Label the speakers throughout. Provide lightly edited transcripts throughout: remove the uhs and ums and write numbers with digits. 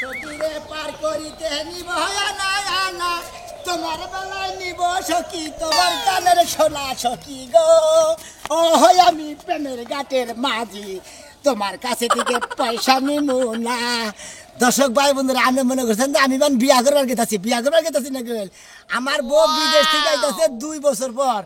Speaker 1: সখীরে পার করিতে নিব না না তোমার বেলায় নিব সখী তোমার কানের সোনা সখী গো ও হয় আমি প্রেমের ঘাটের মাঝি তোমার কাছে থেকে পয়সা নিব না। দর্শক ভাই বন্ধুরা আপনি মনে করছেন যে আমি বিয়া করবার গেছি না গেল আমার বউ বিদেশ থেকে আইতাছে 2 বছর পর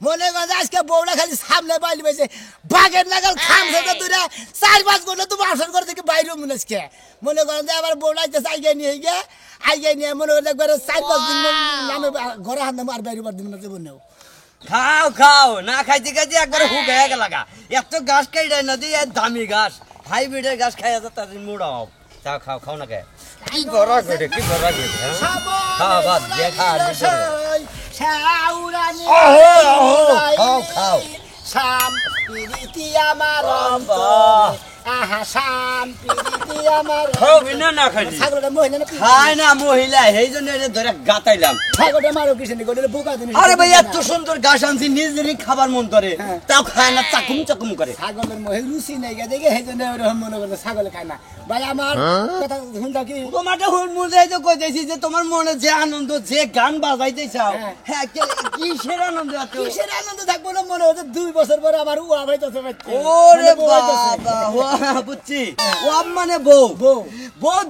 Speaker 1: মনে করে আজকে বউটা খালি সামনে বাইলি পাইছে বাঘের নাগাল খামছে তো দূরে 4-5 ঘন্টা তো বাসন করে থেকে বাইরে মনে আজকে মনে করেন যে আবার বউটা আইতেছে আইগে নিয়ে মনে করেন একবারে 4-5 দিন নামে ঘরে হাত নামে আর বাইরে বার দিন না জীবন নেও
Speaker 2: খাও খাও না খাইতে খাইতে একবার হুক হয়ে গেল এত ঘাস খাই যায় নদী দামি ঘাস হাইব্রিডের ঘাস খাই আছে তার মুড়াও খাও খাও খাও না কে কি বড় করে খাও বাদ দিয়ে খাও খাও খাও
Speaker 1: শাম প্রীতি আমার আহা শাম প্রীতি আমার
Speaker 2: খাও বিনা না খাইলি
Speaker 1: ছাগলটা মহিলা না
Speaker 2: খায় না মহিলা এই জন্য ধরে গাতাইলাম
Speaker 1: ছাগলটা মারো কিসেনি গোলে বোকা দিন
Speaker 2: আরে ভাই এত সুন্দর ঘাস আনছি নিজেরই খাবার মন করে তাও খায় না চাকুম চাকুম করে
Speaker 1: ছাগলের মহিলা রুচি নাই গে দেখে এই জন্য ওরকম মনে করে ছাগল খায় না ভাই আমার কথা শুনতা কি
Speaker 2: তোমাকে হুলমুজাই তো কইতেছি যে তোমার মনে যে আনন্দ যে গান বাজাইতে চাও হ্যাঁ কিসের আনন্দ
Speaker 1: কিসের আনন্দ থাকবো না মনে হচ্ছে 2 বছর পরে আমার উয়া ভাইতেছে
Speaker 2: ওরে বাবা বুঝছি ও মানে বউ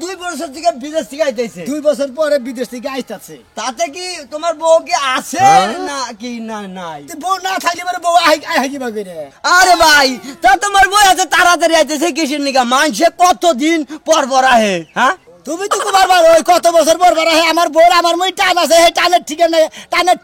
Speaker 2: 2 বছর থেকে বিদেশ থেকে আইতেছে
Speaker 1: 2 বছর পরে বিদেশ থেকে আইতাছে
Speaker 2: তাতে কি তোমার বউ কি আছে না কি না নাই
Speaker 1: বউ না থাকলে মানে বউ আই কি ভাবে রে
Speaker 2: আরে ভাই তা তোমার বউ আছে তাড়াতাড়ি আইতেছে কিসের নিকা মানুষে কতদিন পর আহে হ্যাঁ
Speaker 1: তুমি তো বারবার ওই কত বছর পর আহে আমার বউ আমার মই টান আছে সেই টানের ঠিক না টানের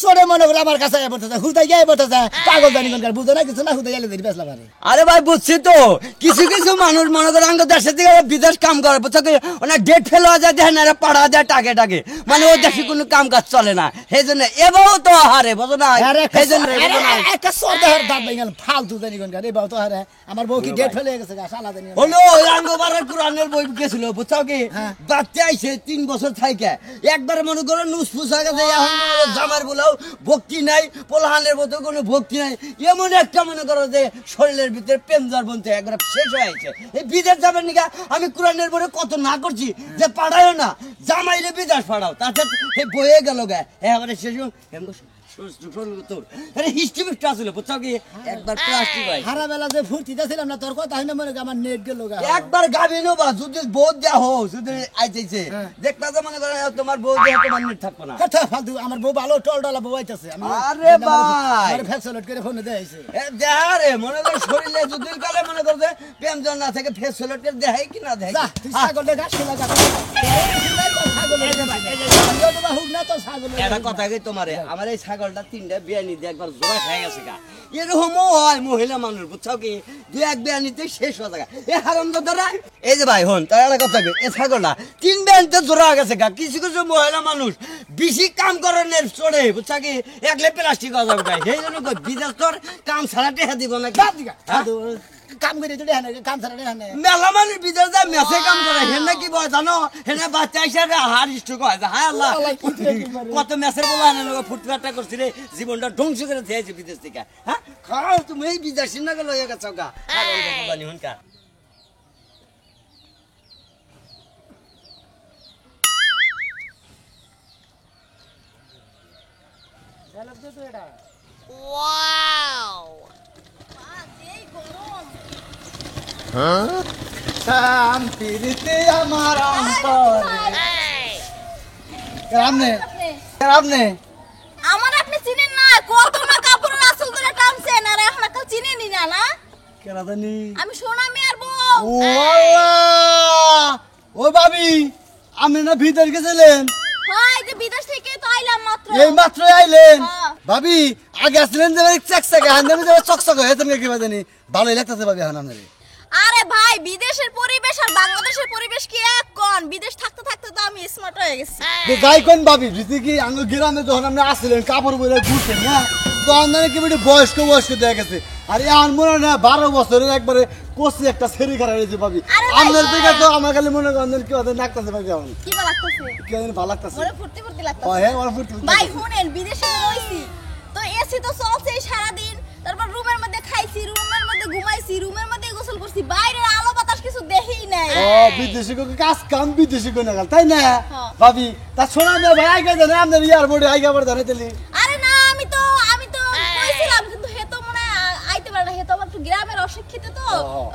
Speaker 1: চড়ে মনে করে আমার কাছে বলতেছে হুদাই গিয়ে বলতেছে পাগল জানি কোনকার বুঝো না কিছু না হুদাই গেলে দেরি বেসলা পারে
Speaker 2: আরে ভাই বুঝছি তো কিছু মানুষ মনে করে আঙ্গ দেশের থেকে বিদেশ কাম করে বুঝছো অনেক ডেট ফেল হয়ে যায় দেখেন এরা পাড়া যায় টাকে মানে ওই দেশে কোনো কাম কাজ চলে না সেই জন্য এবাও তো হারে বুঝো না সেই জন্য
Speaker 1: একটা সর্দার দাঁত ভেঙে ফালতু জানি কোনকার এবাও তো হারে আমার বউ কি ডেট ফেলে গেছে শালা জানি
Speaker 2: হলো আঙ্গ বারের কোরআনের বই গেছিল বুঝছো কি বাচ্চা আইছে 3 বছর থাইকে একবার মনে করো নুসফুস হয়ে গেছে এখন জামার বলেও ভক্তি নাই পোলাহানের মতো কোনো ভক্তি নাই এমন একটা মনে করো যে শরীরের ভিতরে পেঞ্জার বনতে একবার শেষ হয়ে আছে এই বিদেশ যাবেন নিকা আমি কোরআনের বলে কত না করছি যে পাঠায়ও না জামাইলে বিদেশ পাঠাও তাতে বয়ে গেল গা এবারে শেষ একবার গাবি নেবা যদি বোধ দেওয়া হোক যদি আইতেছে দেখবা যে মনে করে তোমার বউ তোমার নেট থাকবো না
Speaker 1: আমার বউ ভালো টলটলা বউ আইতেছে
Speaker 2: আরে ভাই
Speaker 1: ফেসলেট করে ফোনে দেখাইছে
Speaker 2: দেহারে মনে করে শরীরে যদি কালে মনে করে যে প্রেমজন না থেকে ফেসলেট করে দেখাই কি না দেখাই
Speaker 1: তুই ছাগল দেখা শিলা কাটা
Speaker 2: এটা কথা কি তোমারে আমার এই ছাগলটা 3টা বিয়ানি দিয়ে একবার জোড়া খাই গেছে গা এরকমও হয় মহিলা মানুষ বুঝছো কি 2-1 বিয়ানিতে শেষ হয়ে যায় এ হারামজাদারা এই যে ভাই হন তার একটা কথা কি এই ছাগলটা 3 বিয়ানিতে জোড়া গেছে গা কিছু মহিলা মানুষ বেশি কাম করার চড়ে বুঝছো কি একলে প্লাস্টিক হয়ে যাবে সেই জন্য বিদেশ তোর কাম ছাড়াতে দিব না
Speaker 1: কাম করে তো দেখানে কাম ছাড়া দেখানে
Speaker 2: মেলা মানুষ বিদেশ যায় মেসে কাম করে হেন কি বয় জানো হেন বাচ্চা হিসাবে হার স্ট্রোক হয় হায় আল্লাহ কত মেসের বলা না ফুটফাটটা করছিল জীবনটা ধ্বংস করে দিয়েছে বিদেশ থেকে হ্যাঁ খাও তুমি এই বিদেশি না গেল এক চৌকা আর জানি হুনকা
Speaker 3: ওয়াও
Speaker 1: শান্তিতে আমার অন্তরে আপনি
Speaker 3: আমার আপনি চিনেন না কত না কাপড়ের আসল ধরে টানছেন আর এখন কাল চিনেনি না না
Speaker 1: কেন জানি
Speaker 3: আমি সোনা মেয়ের বউ
Speaker 1: ও আল্লাহ ও ভাবি আপনি না ভিতর গেছিলেন
Speaker 3: হয় যে বিদেশ থেকে তো আইলাম মাত্র
Speaker 1: এই মাত্র আইলেন ভাবি আগে আসলেন যে চকচকে হান্দামে যে চকচক হয়ে তুমি কি জানি ভালোই লাগতেছে ভাবি এখন আপনারে
Speaker 3: আরে ভাই বিদেশের পরিবেশ আর বাংলাদেশের পরিবেশ কি এক কোন বিদেশ থাকতে থাকতে তো আমি স্মার্ট হয়ে গেছি
Speaker 1: যাই কোন ভাবি যদি কি আঙ্গ গ্রামে যখন আপনি আসলেন কাপড় বলে ঘুরতেন না তখন কি বেটি বয়স্ক দেখা গেছে আর এখন মনে হয় না 12 বছরের একবারে কোসি একটা ছেড়ে খারাপ হয়েছে ভাবি আপনার দিকে তো আমার খালি মনে করেন কি ওদের লাগতেছে ভাবি এখন
Speaker 3: কি ভালো লাগতেছে
Speaker 1: কি ভালো লাগতেছে
Speaker 3: ওরে ফুর্তি লাগতেছে
Speaker 1: হ্যাঁ ওরা ফুর্তি
Speaker 3: ভাই শুনেন বিদেশে রইছি তো এসি তো চলছে সারা দিন তারপর রুমের মধ্যে খাইছি রুমের মধ্যে ঘুমাইছি রুমের মধ্যে গোসল করছি বাইরের আলো বাতাস কিছু কিছু দেখি নাই
Speaker 4: ও বিদেশি কো কাজ কাম বিদেশি কো না তাই না
Speaker 3: হ্যাঁ।
Speaker 4: ভাবি তা শোনা না ভাই আইগা জানে আপনার এয়ারপোর্টে আইগা পড় জানে তেলি
Speaker 3: আরে না আমি তো কইছিলাম কিন্তু হে তো মনে হয় আইতে পারে না হে তো আবার একটু গ্রামের অশিক্ষিত তো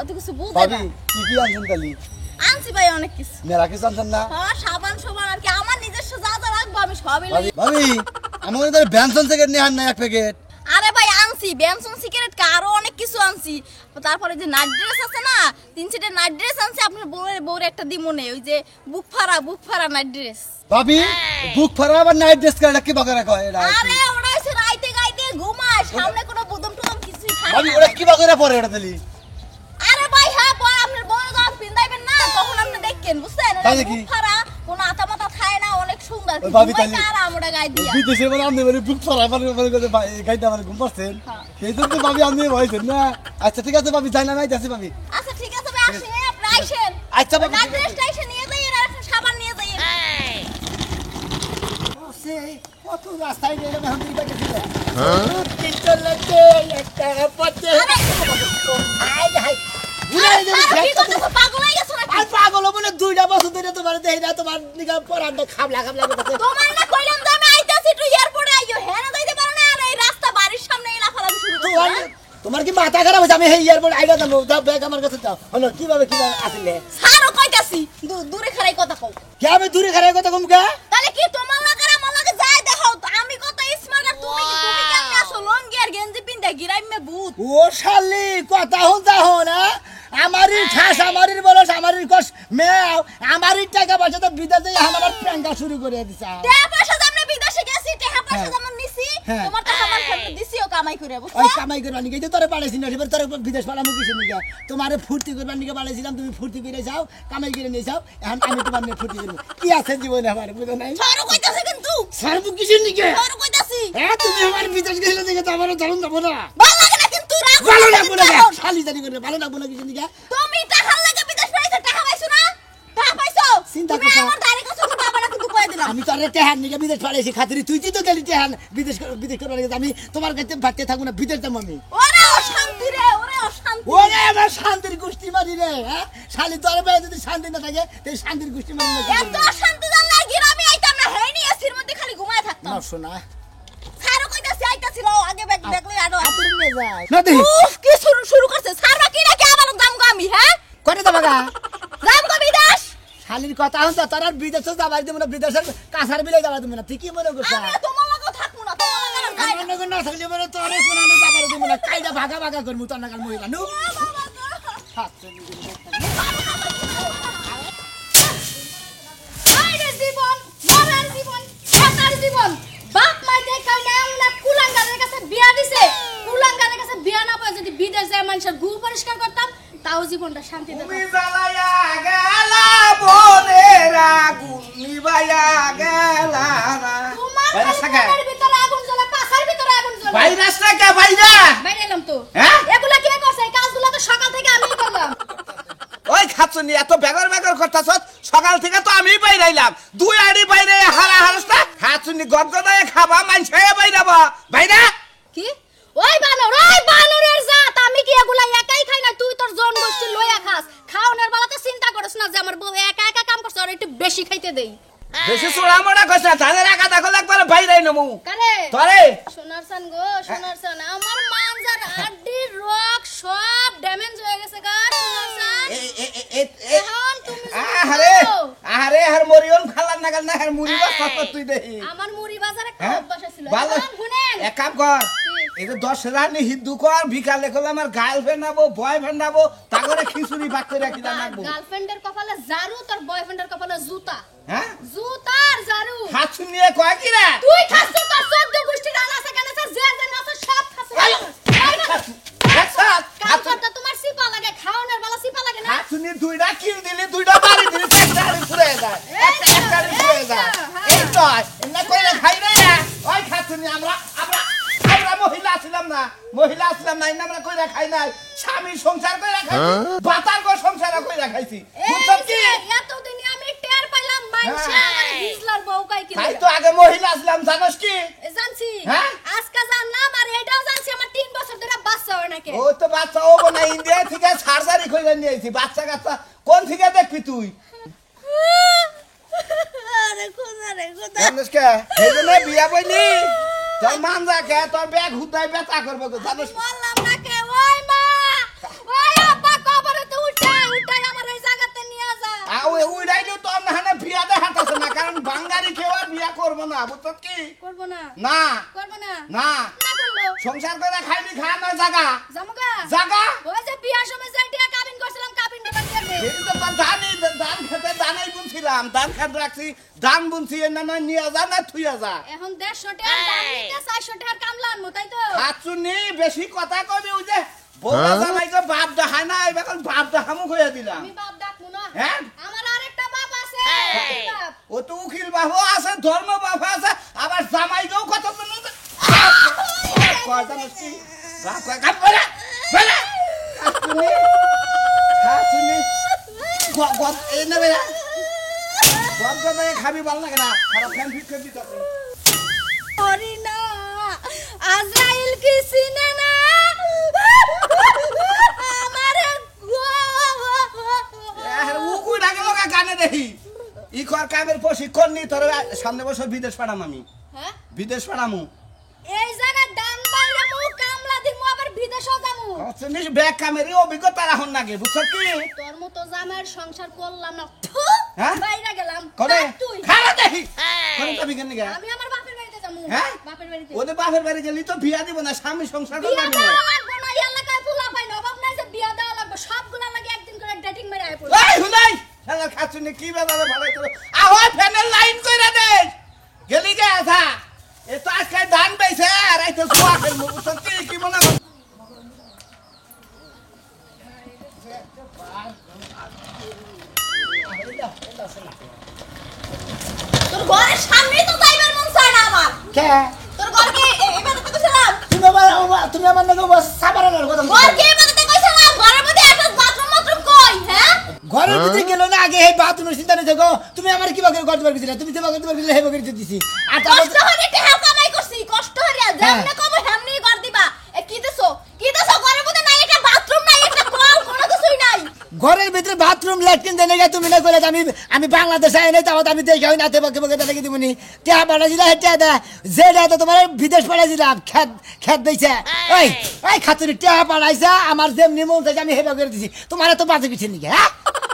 Speaker 3: অত কিছু বুঝে
Speaker 4: ভাবি
Speaker 3: না
Speaker 4: কি আনছেন তালি
Speaker 3: আনছি ভাই অনেক কিছু
Speaker 4: মেরা কি জানছেন না
Speaker 3: হ্যাঁ সাবান আর কি আমার নিজস্ব যা যা রাখবো আমি সবই
Speaker 4: ভাবি
Speaker 3: লই
Speaker 4: ভাবি আমার তো ব্যানসন থেকে নিয়ে আন না এক প্যাকেট
Speaker 3: আরে ভাই আনছি বেনসন সিগারেট আরো অনেক কিছু আনছি তারপরে যে নাইট ড্রেস আছে না 3 সেটের নাইট ড্রেস আনছি আপনার বউরে একটা দিমনে ওই যে বুক ফাড়া নাইট ড্রেস
Speaker 4: ভাবি বুক ফারা আবার নাইট ড্রেস করে কি বাগারা কয় এটা
Speaker 3: আরে ওরা এসে রাইতে গাইতে ঘুমায় সামনে কোনো বুদম টুদম কিছুই খায়
Speaker 4: ভাবি
Speaker 3: না।
Speaker 4: ওরা কি বাগারা পরে এটা তেলি
Speaker 3: আরে ভাই হ্যাঁ পর আপনার বড় যখন পিন্দাইবেন না তখন আপনি দেখেন বুঝছেন
Speaker 4: তাই নাকি?
Speaker 3: বুক ফাড়া কোনো আতা মাথা খায় না অনেক সুন্দর
Speaker 4: ওই ভাবি
Speaker 3: ঘুমাইতে
Speaker 4: তাইলে-
Speaker 3: আর আমরা গায়ে দিয়া
Speaker 4: বিদেশে মানে আপনি মানে বুক ফারা মানে গাইতে মানে ঘুম পাচ্ছেন
Speaker 3: হ্যাঁ।
Speaker 4: সেই জন্য ভাবি আপনি ভয়ছেন না আচ্ছা ঠিক আছে ভাবি যাই না নাই যাচ্ছি ভাবি
Speaker 3: আচ্ছা ঠিক আছে ভাই আসেন আপনি আইসেন
Speaker 4: আচ্ছা বাবা।
Speaker 3: নাইট ড্রেসটা এসে নিয়ে যাই আর একটা সাবান নিয়ে যাই
Speaker 1: সে কত রাস্তায় গেলে এখন দুই টাকা দিলে চলতে একটা পথে হাই হাই উড়াই দেবে
Speaker 3: আরে কি করতেছো পাগল হয়ে গেছো নাকি
Speaker 1: আর পাগল বলে 2টা বছর ধরে তোমার দেই না তোমার নিগা পরান্ডা খাবলা করতেছে
Speaker 3: তোমার না কইলাম যে আমি আইতাছি একটু এয়ারপোর্টে আইও হ্যাঁ না যাইতে পারো না আর এই রাস্তা বাড়ির সামনে এই লাফালাফি শুরু করছো
Speaker 1: তোমার কি মাথা খারাপ হয়েছে আমি এই এয়ারপোর্ট আইগা যাবো দাও ব্যাগ আমার কাছে দাও হলো কিভাবে আসলে
Speaker 3: সারো কইতাছি দূরে খাড়াই কথা কও
Speaker 1: কে আমি দূরে খারাপ কথা কম কে
Speaker 3: তাহলে কি তোমার লাগে আর আমার লাগে যাই দেখাও তো আমি কত স্মার্ট আর তুমি কেমনে আসো লঙ্গি আর গেঞ্জি পিনতে গিরাইমে ভূত
Speaker 1: ও শালি কথা হুনতা হো না আমারই ঠাস আমারই বলস আমারই কস মেও আমারই টাকা পয়সা তো বিদেশে এখন আমার প্যাঙ্কা শুরু করে দিছা
Speaker 3: টাকা পয়সা আমরা বিদেশে গেছি টাকা পয়সা
Speaker 1: হ্যাঁ।
Speaker 3: আমরা নিছি
Speaker 1: হ্যাঁ।
Speaker 3: তোমার টাকা আমার ফেরত দিছিও কামাই করে বুঝছো
Speaker 1: ওই কামাই করবার নিকে তোরে পাঠাইছি না এবার তোরে বিদেশ পাঠামু কিছু নিকে তোমারে ফুর্তি করবার নিকে পাঠাইছিলাম তুমি ফুর্তি করে যাও কামাই করে নিয়ে যাও এখন আমি তোমার নিয়ে ফুর্তি করবো কি আছে জীবনে আমার বুঝো নাই
Speaker 3: সারো কইতাছে কিন্তু
Speaker 1: সারবু কিছু নিকে
Speaker 3: সারো কইতাছি
Speaker 1: হ্যাঁ তুমি আমার বিদেশ গেলে দেখে তো আমারও ধরুন যাবো না
Speaker 3: ভালো লাগে না কিন্তু রাখো
Speaker 1: ভালো লাগবো না শালি জানি করে ভালো লাগবো না কিছু নিকে
Speaker 3: তুমি টাকা লাগে বিদেশ পাইছো টাকা পাইছো না টাকা পাইছো
Speaker 1: চিন্তা
Speaker 3: তুমি
Speaker 1: করছো?
Speaker 3: আমার দাঁড়ি কাছে উঠে আবার কিন্তু কই দিলাম
Speaker 1: আমি তো আরে টেহান নিকে বিদেশ পাঠাইছি খাতিরি তুই তো গেলি টেহান বিদেশ করবার নিকে আমি তোমার কাছে ভাবতে থাকবো না বিদেশ যাবো আমি
Speaker 3: ওরে অশান্তি রে ওরে অশান্তি
Speaker 1: ওরে আমার শান্তির গোষ্ঠী মারি রে হ্যাঁ শালি তোর ভাই যদি শান্তি না থাকে তাই শান্তির গোষ্ঠী মারি না
Speaker 3: এত অশান্তি জান না গিরামি আইতাম না হেনি এসির মধ্যে খালি ঘুমায় থাকতাম
Speaker 1: না শোনা
Speaker 3: সারো কইতাছি আইতাছি রও আগে ব্যাগ দেখলে আরো
Speaker 1: হাতুর নিয়ে যায় না দেখি
Speaker 3: উফ কি শুরু করছে সারবা কি নাকি আবার দাম গো আমি হ্যাঁ
Speaker 1: করে দেবো গা
Speaker 3: দাম গো বিদেশ
Speaker 1: শালির কথা হচ্ছে তোর আর বিদেশে যাবার দেবো না বিদেশের কাছার বিলে যাবার দেবো না তুই কি মনে করছিস
Speaker 3: আমি তোমার লগে থাকবো না তোমার লগে আর যাই না।
Speaker 1: আমার না থাকলে বলে তোর কোনো যাবার দেবো না কাইটা ভাগা করবো তোর নাকাল মহিলা নু
Speaker 5: আইরে জীবন মরার জীবন একার জীবন বাপ মাই দেখাই না এমন এক কুলাঙ্গারের কাছে বিয়া দিছে কুলাঙ্গারের কাছে বিয়া না পায় যদি বিদেশ যায় মানুষের গু পরিষ্কার করতাম তাও জীবনটা শান্তিতে
Speaker 2: তুমি
Speaker 5: থাকতো।
Speaker 2: জ্বালায়া গেলা বনের আগুন নিভাইয়া গেলা না।
Speaker 5: তোমার
Speaker 2: ভাইরাস থাকে?
Speaker 5: মনের ভিতরে আগুন জ্বলে পাখার ভিতরে আগুন জ্বলে
Speaker 2: ভাইরাস থাকে, ভাইরা?
Speaker 5: বাইরে এলাম তো
Speaker 2: হ্যাঁ?
Speaker 5: এগুলা কে করছে এই কাজগুলো তো সকাল থেকে আমিই করলাম
Speaker 2: ওই খাচ্ছনি এত বেগর করতাছ সকাল থেকে তো আমি বাইরাইলাম 2 আড়ি বাইরে হারা হারস্তা খাচ্ছনি গদগদায় খাবা মানছে বাইরাবা ভাইরা
Speaker 5: কি ওই বানরের জাত আমি কি এগুলা একাই খাই না তুই তোর জন গোষ্ঠী লইয়া খাস খাওনের বেলাতে চিন্তা করিস না যে আমার বউ একা একা কাম করছে আর একটু বেশি খাইতে দেই
Speaker 2: বেশি চোরা মোড়া কইছা ধানের একা দেখো একবার বাইরাই নমু
Speaker 5: কারে
Speaker 2: তরে
Speaker 5: সোনার সান গো সোনার সান আমার মানজার হাড্ডির রক সব ড্যামেজ হয়ে গেছে গা সোনার সান এখন তুমি
Speaker 2: আরে আরে হার মরিয়ন খালার নাগাল না হার মুড়ি বাস তুই দেহি
Speaker 5: আমার মুড়ি বাজারে একটা
Speaker 2: হ্যাঁ?
Speaker 5: অভ্যাস ছিল
Speaker 2: ভালো।
Speaker 5: এখন শুনেন
Speaker 2: এক কাম কর এই যে 10 রানি হিন্দু কর বিকালে কল আমার গার্লফ্রেন্ড নাবো বয়ফ্রেন্ড নাবো তাগরে খিচুড়ি ভাত করে রাখি দাম নাকবো
Speaker 5: গার্লফ্রেন্ডের কপালে জারু তোর বয়ফ্রেন্ডের কপালে জুতা
Speaker 2: হ্যাঁ
Speaker 5: জুতার জারু
Speaker 2: হাত শুনিয়ে কয় কি রে
Speaker 5: তুই খাস তোর 14 গোষ্ঠী রান আছে কেন আছে যে যে নাচ সব খাস কাম করতে তোমার সিপা লাগে খাওনের বেলা সিপা লাগে না
Speaker 2: হাত শুনিয়ে দুইটা কিল দিলি দুইটা বাড়ি দিলি একটা গাড়ি ঘুরে যায় একটা গাড়ি ঘুরে যায় এই তো এমনি কইলে খাই রে ওই খাত শুনিয়ে আমরা মহিলা ছিলাম না ইনা আমরা কইরা খাই নাই স্বামী সংসার কইরা খাইছি বাতার গো সংসার কইরা খাইছি বুঝছ কি
Speaker 5: এতদিনে আমি টের পাইলাম মানছে
Speaker 2: হ্যাঁ।
Speaker 5: আমার হিজলার বউ কাই কি
Speaker 2: তাই তো আগে মহিলা ছিলাম জানোস কি
Speaker 5: জানছি
Speaker 2: হ্যাঁ?
Speaker 5: আজকে জানলাম আর এটাও জানছি আমার 3 বছর ধরে বাচ্চা হয় নাকি
Speaker 2: ও তো বাচ্চা হবো না ইন্ডিয়া থেকে সার্জারি কইরা নিয়ে আইছি বাচ্চা কাচ্চা
Speaker 6: কোন থেকে দেখবি তুই
Speaker 3: আরে খোদা রে খোদা
Speaker 6: জানিস কে এই জন্য বিয়া বইনি তোর মান রাখে তোর ব্যাগ হুদাই বেতা করবো জানিস
Speaker 5: বললাম না কে ওই মা ওই আব্বা কবরে তো উঠাই আমার এই জায়গাতে নিয়ে যা
Speaker 6: ওই উড়াইলেও তো না হানে বিয়া দেখাতেছে না কারণ বাঙালি কেউ আর বিয়া করবো না বুঝছ কি
Speaker 5: করব না
Speaker 6: না
Speaker 5: করব না
Speaker 6: না
Speaker 5: না করলো
Speaker 6: সংসার করে খাইবি খা না জাগা
Speaker 5: জামুগা
Speaker 6: জাগা
Speaker 5: ওই যে বিয়ার সময় যাইটিয়া কাবিন করছিলাম কাবিন দেবার দেবে
Speaker 6: এই তো তার ধান খেতে দানাই বুনছিলাম ধান খেতে রাখছি ধান বুনছি না না নিয়ে যা না থুইয়া যা
Speaker 5: এখন 150 টাকা দাম নিতে 400 টাকার কামলা আনমু তাই তো
Speaker 6: হাতছুনি বেশি কথা কবি ওই যে বউরা জামাই যে বাপ দেখায় না এবার বাপ দেখামু কইয়া দিলাম
Speaker 5: আমি বাপ ডাকমু না
Speaker 6: হ্যাঁ?
Speaker 5: আমার আরেকটা বাপ আছে বাপ
Speaker 6: ও তো উকিল বাবু আছে ধর্ম বাবু আছে আবার জামাইকেও কত কথা নষ্টি বাপ কাপ বলে বলে হাতছুনি গদ এই না বেলা গদ গদ খাবি ভালো লাগে না খারাপ ফ্যান ফিট করে দিতে
Speaker 3: সরি না আজরাইল কি চিনে না আমারে
Speaker 6: উকুই ডাকে লগা গানে দেখি ই কর কামের প্রশিক্ষণ নি তোর সামনে বছর বিদেশ পাঠাম আমি
Speaker 5: হ্যাঁ
Speaker 6: বিদেশ পাঠামু
Speaker 5: এই জায়গা দান বাইরে মু কামলা দিমু আবার বিদেশও যামু
Speaker 6: জিনিস ব্যাগ কামেরই অভিজ্ঞতা রাখুন নাকি বুঝছ কি
Speaker 5: তোর মতো জামাইয়ের সংসার করলাম না থু,
Speaker 6: হ্যাঁ?
Speaker 5: বাইরে গেলাম
Speaker 6: করে
Speaker 5: আর তুই
Speaker 6: খালা দেখি কোন তো বিজ্ঞান নিগা
Speaker 5: আমি আমার বাপের বাড়িতে যামু
Speaker 6: হ্যাঁ?
Speaker 5: বাপের বাড়িতে
Speaker 6: ওদের বাপের বাড়ি গেলি তো বিয়া দিব না স্বামী সংসার
Speaker 5: বিয়া
Speaker 6: করবি
Speaker 5: দেওয়া
Speaker 6: না
Speaker 5: লাগবে না এই এলাকায় পোলা পাই না অভাব নাই যে বিয়া দেওয়া লাগবে সবগুলা লাগে একদিন করে ডেটিং মেরে আয় পড়বে
Speaker 6: এই হুনাই শালা খাচ্ছুনি কি বাজারে ভাড়াই তোর আহো ফ্যানের লাইন কইরা দে গেলি গে আসা এ তো আজকে ধান পাইছে আর আইতে সোয়া খেলবো বুঝছ কি কি মনে কর
Speaker 3: তোর ঘরের সামনেই তো যাইবার মন চায় না আমার
Speaker 1: কে
Speaker 3: তোর ঘরকে এবারে তো কইছিলাম
Speaker 1: তুমি আমার নাকি সাবারের কথা
Speaker 3: ঘরকে এবারে তো কইছিলাম ঘরের মধ্যে একটা বাথরুম কই হ্যাঁ
Speaker 1: ঘরের ভিতরে গেল না আগে এই বাথরুমের চিন্তা নেই দেখো তুমি আমার কি বাকি করতে পারছিলে তুমি তো বাকি করতে পারছিলে হে বাকি দিছি আর তারপর
Speaker 3: কষ্ট হরে টাকা কামাই করছি কষ্ট হরে যেমনে কম হেমনি কর দিবা এ কি দেছো ঘরের মধ্যে নাই একটা বাথরুম নাই একটা কল কোনো কিছুই নাই
Speaker 1: ঘরের ভিতরে বাথরুম ল্যাট্রিন দেনে গে তুমি না কইলে আমি বাংলাদেশে আই নাই তাও আমি দেখি না তে বাকি বাকি দেখি দিমুনি তে বাড়া দিলা হেটা দা যেটা তো তোমার বিদেশ পাড়া দিলাম খেত দেইছে ওই খাতুরি তে পাড়াইছা আমার যেমনি মন চাই আমি হেবা করে দিছি তোমার তো বাজে কিছু নি হ্যাঁ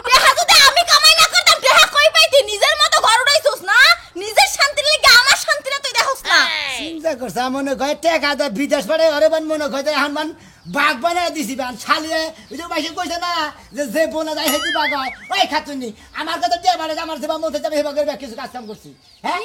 Speaker 3: টাকা যদি আমি কামাই না করতাম টাকা কই পাইতি নিজের মতো ঘর উড়াইছস না নিজের শান্তির লাগি আমার শান্তিটা তুই দেখছস না
Speaker 1: চিন্তা করছ মনে কয় টাকা তো বিদেশ পাড়ে ঘরে বান মনে কয় হানমান বাঘ বানায় দিছি বান ছালিয়ে ওই যে বাইসে কইছে না যে বোনা যায় হেদি বাঘ হয় ওই খাতুনি আমার কথা তে বাড়ে আমার সেবা মন চাই হেবা করে কিছু কাজ কাম করছি হ্যাঁ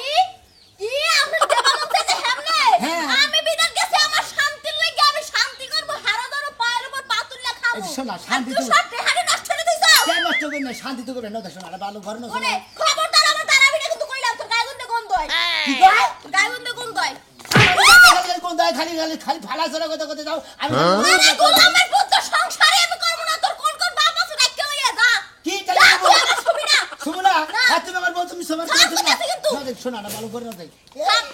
Speaker 3: কি আপনি দেবা মন চাইছে হেমনে
Speaker 1: হ্যাঁ।
Speaker 3: আমি বিদেশ গেছে আমার শান্তির লাগি আমি শান্তি করব হারা ধরো পায়ের উপর পাতুল্লা খাবো
Speaker 1: এই শোনা, শান্তি
Speaker 3: তুই
Speaker 1: তো-
Speaker 3: সব টাকা নষ্ট করে দিছ
Speaker 1: কেন নষ্ট করবে না শান্তি তো করবে না শোনা ভালো ঘর না
Speaker 3: ওরে খবরদার আমার তারাবিটা কিন্তু কইলাম তোর গায়ে গন্ধে গন্ধ হয়
Speaker 1: কি কয়
Speaker 3: তোর গায়ে গন্ধে গন্ধ হয়
Speaker 1: কোন দায় খালি খালি খালি ফালা চড়া কথা কথা যাও আমি
Speaker 3: আরে গোলামের পুত্র সংসারে আমি করব না তোর কোন কোন বাপ আছে ডাক্কে লইয়া যা
Speaker 1: কি
Speaker 3: যা,
Speaker 1: তাই
Speaker 3: তুই আমার ছবি না
Speaker 1: শুনুনা
Speaker 3: না।
Speaker 1: আর তুমি আমার বউ তুমি সবার
Speaker 3: ছাড় করতেছে কিন্তু।
Speaker 1: শোনা না ভালো করে না তাই
Speaker 3: ছাড়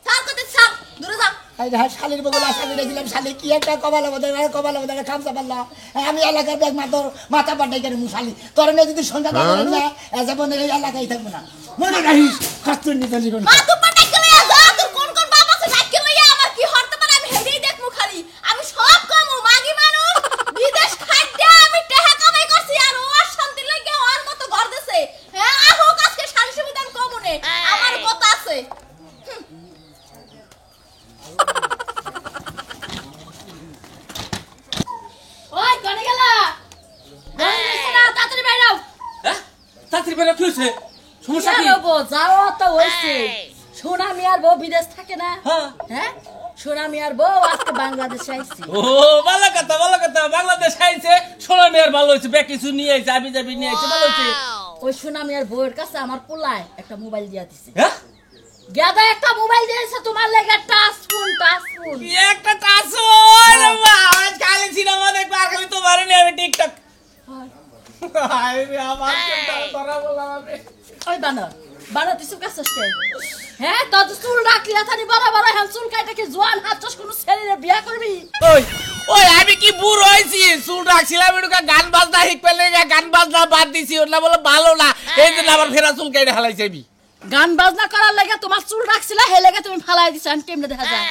Speaker 3: ছাড় করতে ছাড় দূরে যা
Speaker 1: এই যে শালির বগল আশা দিলাম শালি কি একটা কপালে বদলে খামসা পারলা আমি এলাকার ব্যাগ মাথা পাল্টাই করে মুশালি তোর না যদি সন্ধ্যা করেন না যেমন এই এলাকায় থাকবো না মনে রাখিস খাতুন নিতে জীবন
Speaker 3: মা তুই ডাক্কে লইয়া যা তোর কোন কোন বাপ আছে ডাক্কে লইয়া আমার কি হরতে পারে আমি হেডেই দেখমু খালি আমি সব কমু মাগি মানুষ বিদেশ খাইতে আমি টাকা কামাই করছি আর ও আর শান্তি লাগে ওর মতো ঘর দেছে হ্যাঁ আহো আজকে শালি সুবিধা আমি কমুনে আমার কথা আছে
Speaker 5: ওই কোনে গেলা তাড়াতাড়ি বাইরে আও
Speaker 7: হ্যাঁ তাড়াতাড়ি বেরো কি হয়েছে সমস্যা কি
Speaker 8: যাও তো হয়েছে সোনা মিয়ার বউ বিদেশ থাকে না
Speaker 7: হ্যাঁ
Speaker 8: হ্যাঁ সোনা মিয়ার বউ আজকে বাংলাদেশে আইছে
Speaker 7: ও ভালো কথা বাংলাদেশ আইছে সোনা মেয়ের ভালো হয়েছে ব্যাগ কিছু নিয়ে আইছে আবি যাবি নিয়ে আইছে ভালো হয়েছে
Speaker 8: ওই সোনা মিয়ার বউয়ের কাছে আমার পোলায় একটা মোবাইল দিয়া দিছে
Speaker 7: হ্যাঁ
Speaker 8: গেদা একটা মোবাইল দিয়েছে তোমার লেগে টাচ ফোন
Speaker 7: কি একটা টাসো রে বাবা কালে সিনেমা দেখবা আমি তো পারিনি আমি টিকটক আরে রে আমার তোরা বললাম আমি
Speaker 8: ওই বানর বানর তুই চুপ কাছস কে হ্যাঁ তোর চুল রাখলি থানি বড় বড় হ্যাঁ চুল কাইটা কি জোয়ান হাতছস কোন ছেলেরে বিয়া করবি
Speaker 7: ওই ওই আমি কি বুড়ো হয়েছি চুল রাখছিলাম একটু গান বাজনা শিখবে লেগে গান বাজনা বাদ দিছি ওটা বলে ভালো না এই জন্য আবার ফেরা চুল কেটে হালাইছে আমি
Speaker 8: গান বাজনা করার লাগে তোমার চুল রাখছিল হে লাগে তুমি ফালাই দিছ এখন কেমনে দেখা যায়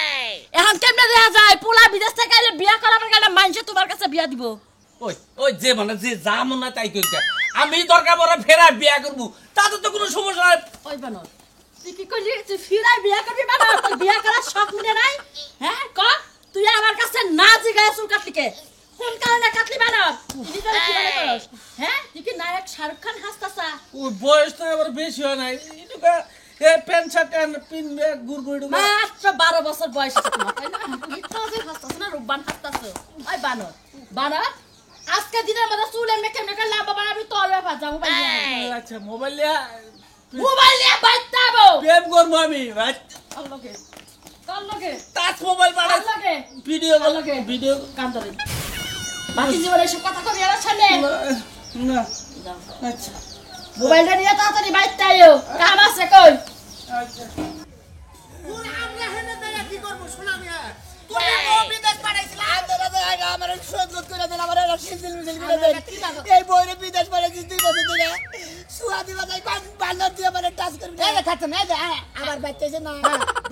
Speaker 8: এখন কেমনে দেখা যায় পোলা বিদেশ থেকে আইলে বিয়া করার গেলে মানুষে তোমার কাছে বিয়া দিব
Speaker 7: ওই ওই যে মানে যে যা মন না তাই কইছে আমি দরকার পড়ে ফেরা বিয়া করব তাতে তো কোনো সমস্যা নাই
Speaker 8: ওই বানর তুই কি করলি তুই ফিরাই বিয়া করবি বানর তোর বিয়া করার শখ মিটে নাই হ্যাঁ ক তুই আমার কাছে না জিগায় চুল কাটলিকে কোন কারণে কাটলি বানর নিজের কি মনে করস হ্যাঁ তুই কি নায়ক শাহরুখ খান হাসতাছা
Speaker 7: ওই বয়স তো আবার বেশি হয় নাই এটুকা এ প্যান্ট শার্ট পিনবে গুড়গুড়ি
Speaker 8: মাত্র 12 বছর বয়স আছে তোমার তাই না তুমি তো যে হাসতাছ না রূপবান হাসতাছ ওই বানর বানর আজকে দিনের মধ্যে চুল এমনি কেমনে করে লাভ বানাবি তোর ব্যাপার যাবো
Speaker 7: আচ্ছা মোবাইল
Speaker 8: নিয়ে বাইতাবো
Speaker 7: প্রেম করবো আমি
Speaker 8: আল্লাহকে আল্লাহকে
Speaker 7: টাচ মোবাইল বাড়া
Speaker 8: আল্লাহকে
Speaker 7: ভিডিও
Speaker 8: আল্লাহকে
Speaker 7: ভিডিও
Speaker 8: কান ধরে বাকি জীবনে এসব কথা কবি আমার সামনে
Speaker 7: না
Speaker 8: যাও।
Speaker 7: আচ্ছা
Speaker 8: মোবাইলটা নিয়ে তাড়াতাড়ি বাইতে আইও কাম আছে কই
Speaker 1: আমরা হেনে দেয়া কি করব শোনা মিয়া তুমি তো বিদেশ পাঠাইছিলা আন্দোলন জায়গা আমার সহ্য করে দেন আমার একটা সিলসিল মিছিল করে দেন এই বইরে বিদেশ পাঠাইছি 2 বছর ধরে সুয়া দিবা তাই কোন বান্দর দিয়ে মানে টাচ করবি এই খাচ্ছে না আমার বাচ্চা আছে না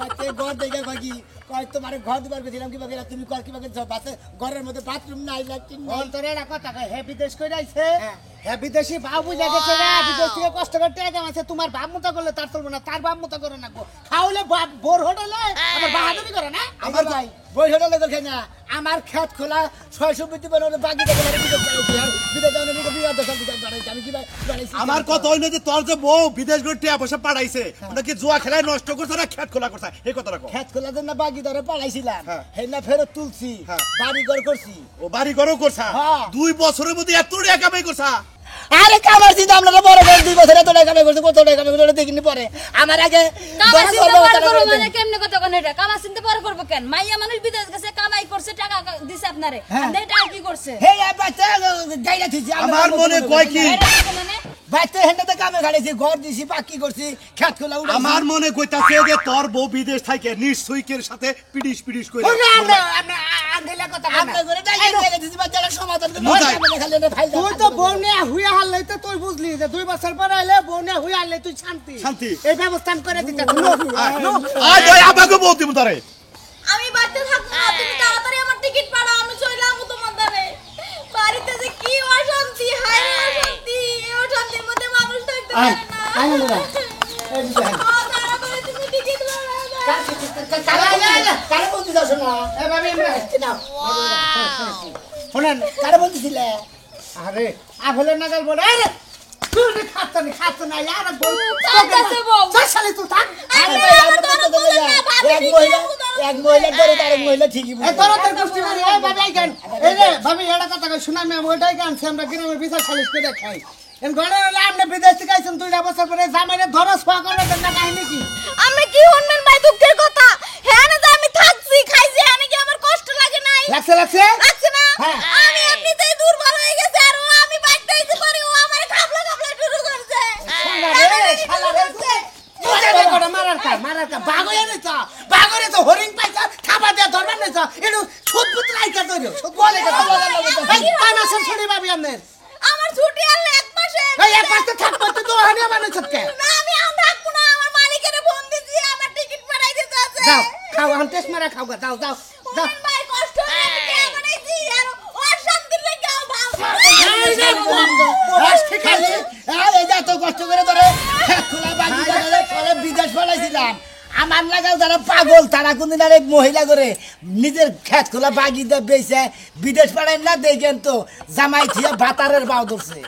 Speaker 1: বাচ্চা ঘর দেখে ভাগি কয় তোমারে ঘর দিবার গেছিলাম কি ভাবে তুমি কর কি ভাবে বাসে ঘরের মধ্যে বাথরুম নাই ল্যাট্রিন নাই
Speaker 6: অন্তরে একটা কথা কয় হে বিদেশ কই আইছে হে বিদেশি ভাব বুঝা গেছে রে বিদেশ থেকে কষ্ট করে টাকা আছে তোমার বাপ মতো করলে তার চলবে না তার বাপ মতো করে না খাওলে বাপ বোর হোটেলে আবার বাহাদুরি করে না
Speaker 1: আমার ভাই বই হোটেলে দেখে না আমার খেত খোলা 600 বিটি বানানো বাকি দেখে বিদেশ পাঠাইছি আর বিদেশ যাওয়ার নিকে বিয়া দশা বিদেশ পাঠাইছি আমি কি ভাই পাঠাইছি
Speaker 4: আমার কথা হইলো যে তোর যে বউ বিদেশ করে টিয়া পয়সা পাঠাইছে ওটা কি জুয়া খেলায় নষ্ট করছে না খেত খোলা করছে এই কথাটা কও
Speaker 1: খেত খোলা জন্য বাকি ধরে পাঠাইছিলাম
Speaker 4: হ্যাঁ।
Speaker 1: হেই না ফেরত তুলছি
Speaker 4: হ্যাঁ।
Speaker 1: বাড়ি ঘর করছি
Speaker 4: ও বাড়ি ঘরও করছা
Speaker 1: হ্যাঁ।
Speaker 4: 2 বছরের মধ্যে এত টাকা কামাই করছা
Speaker 1: আরে কামার চিন্তা আমরা বড় করে 2 বছরে তো টাকা কামাই করছি কত টাকা কামাই করতে দেখিনি পরে আমার আগে
Speaker 5: কামাই
Speaker 1: 10
Speaker 5: চিন্তা
Speaker 1: বছর
Speaker 5: পরে করবো
Speaker 1: টাকা
Speaker 5: মানে কেমনে কথা কোন এটা কামাই চিন্তা পরে করবো কেন মাইয়া মানুষ বিদেশ গেছে কামাই করছে টাকা দিছে আপনারে
Speaker 1: হ্যাঁ।
Speaker 5: আপনি টাকা কি করছে
Speaker 1: হেই বাচ্চা গাইলা থিছি
Speaker 4: আমার মনে কয় কি
Speaker 5: এটা কি মানে
Speaker 1: বাচ্চা হেন্ডাতে কামে খাইছি ঘর দিছি বাকি করছি খেত খোলা উড়াইছি
Speaker 4: আমার মনে কইতাছে যে তোর বউ বিদেশ থেকে নিশ্চয়কের সাথে পিডিশ পিডিশ করে
Speaker 6: আমরা আঙ্গেলা কথা
Speaker 1: আমরা করে ডাইলে দেখে দিছি বাচ্চারা সমাধান করে
Speaker 4: বুঝাই।
Speaker 1: খালি না ফাইল
Speaker 6: তুই তো বউ নিয়ে হুইয়া হারলে তো তুই বুঝলি যে 2 বছর পর আইলে বউ নিয়ে হুইয়া হারলে তুই শান্তি
Speaker 4: শান্তি।
Speaker 6: এই ব্যবস্থা আমি করে দিতে
Speaker 4: আজ ওই আবাকে বউ দিব তারে
Speaker 3: আমি বাড়িতে থাকবো না তুমি তাড়াতাড়ি আমার টিকিট পাঠাও আমি চলে যাবো তোমার দ্বারে বাড়িতে যে কি অশান্তি হায় রে অশান্তি এই অশান্তির মধ্যে মানুষ থাকতে পারে না তাড়াতাড়ি তুমি টিকিট পাঠাও
Speaker 1: কারে বলতে যাও শোনা
Speaker 6: এ ভাবি আমরা
Speaker 1: নাও
Speaker 6: শুনেন
Speaker 1: কারে বলতেছিলে
Speaker 6: আরে আফেলের নাগাল বড় আরে তুই খাচ্ছ না यार বউ
Speaker 5: কাছে বউ।
Speaker 6: চল শালি তুই থাক
Speaker 1: আরে ভাই আমরা তো তো এক মহিলা ধরে আরেক মহিলা ঠিকই
Speaker 6: এ
Speaker 1: বলে
Speaker 6: তোর তোর গোষ্ঠী মানে এই ভাবি আইগান এই রে ভাবি এটা কথা কই শুনা আমি ওইটাই গান আমরা গ্রামের বিচার সালিশ করে খাই এন গড়ে হলে আপনি বিদেশ থেকে আইছেন 2 বছর পরে জামাইরে ধরস পা করে দেন না কাহিনী কি
Speaker 3: আমি কি শুনবেন ভাই দুঃখের কথা হ্যাঁ না যে আমি থাকছি খাইছি হ্যাঁ কি আমার কষ্ট লাগে নাই
Speaker 6: লাগছে
Speaker 3: লাগছে না
Speaker 6: হ্যাঁ।
Speaker 3: আমি এমনিতেই দুর্বল হয়ে গেছে আর ও আমি বাইতে এসে পরে ও আমার খাবলা খাবলা শুরু করছে
Speaker 6: মারার কা বাগরে নিছা বাগরে তো হরিণ পাইছা খাবা দে ধরবেন নিছা এটু সুদপুত রাইকা ধরো বলে কাম আসেন ছড়ি ভাবি আপনার
Speaker 3: আমার ছুটি আর এক মাসে
Speaker 6: এই এক পাশে থাকবো তো তো হানিয়া মানুষ কে
Speaker 3: না আমি আর থাকবো না আমার মালিকের ফোন দিছি আমার টিকিট পাঠাই দিতে আছে
Speaker 6: যাও খাও আন টেস্ট মারা খাও গা, যাও যাও যাও
Speaker 3: শুনেন ভাই কষ্ট হয়ে আমি কে বানাইছি আর ওর শান্তি লেগে ভাব
Speaker 6: ঠিক আছে
Speaker 1: এই যে এত কষ্ট করে ধরে খেত খোলা বাকি ধরে ফলে বিদেশ পাঠাইছিলাম আমার লাগাও যারা পাগল তারা কোনদিন আর এই মহিলা করে নিজের খেত খোলা বাগি দিয়ে বেচে বিদেশ পাঠায় না দেখেন তো জামাই থিয়া ভাতারের বাউ ধরছে